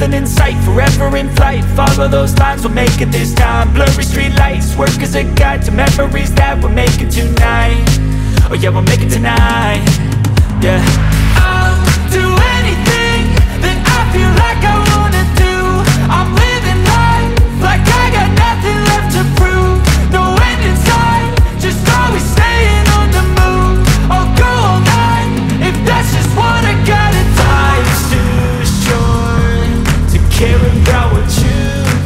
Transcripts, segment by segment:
nothing in sight, forever in flight. Follow those lines, we'll make it this time. Blurry street lights, work as a guide to memories that we're making tonight. Oh yeah, we'll make it tonight. Yeah, I'll do anything that I feel like I wanna do. I'm living life like I got nothing left to prove. No end in sight, just always staying on the move. I'll go all night if that's just what I gotta do. Life's too short to care about what you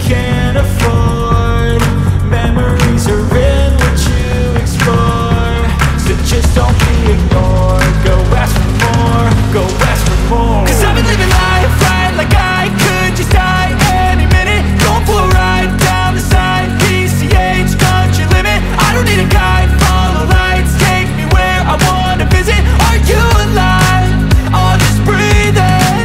can't afford. Memories are in what you explore, so just don't be ignored. Go ask for more, go ask for more. 'Cause I've been living life right like I could just die any minute. Going for a ride down the side, PCH, country limit. I don't need a guide, follow lights, take me where I wanna visit. Are you alive? I'll just breathe in.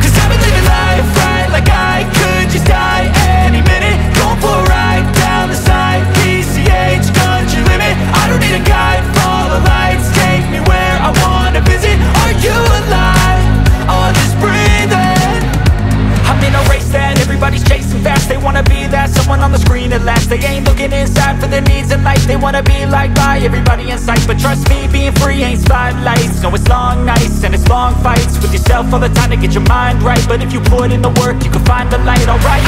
'Cause I've been living life right like I could just die any minute. Going for a ride down the side, PCH, country limit. I don't need a guide, follow lights, take me where I wanna visit. Are you alive? I'll just breathe in. I'm in a race that everybody's chasing fast. They wanna be that someone on the screen at last. They ain't looking inside for their needs in life. They wanna be liked by everybody in sight. But trust me, being free ain't spotlights. No, it's long nights and it's long fights with yourself all the time to get your mind right. But if you put in the work, you can find the light, alright.